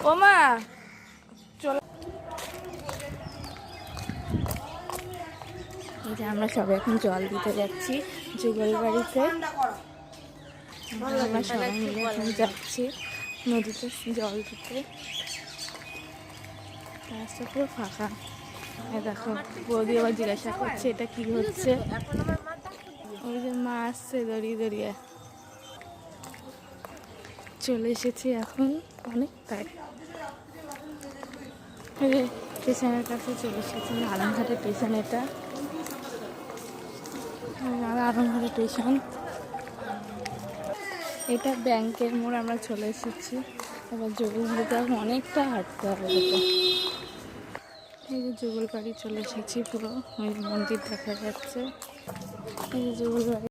ও মা চলো, এই যে আমরা সবাই এখন জল দিতে যাচ্ছি যুগল বাড়িতে। আমরা সবাই মিলে এখন যাচ্ছি নদীতে জল দিতে। রাস্তা পুরো ফাঁকা। দেখো বৌদি আবার জিজ্ঞাসা করছে এটা কি হচ্ছে। ওই যে মা আসছে দড়িয়ে দড়িয়ে। চলে এসেছি এখন অনেকটাই, স্টেশনের কাছে চলে এসেছি। আলমঘাটের স্টেশন এটা, আলমঘাটের স্টেশন এটা। ব্যাংকের মোড় আমরা চলে এসেছি। এবার যুগলবাড়িতে অনেকটা হাঁটতে হবে। এই যে যুগল বাড়ি চলে এসেছি পুরো, ওই মন্দির দেখা যাচ্ছে। এই যে যুগল বাড়ি।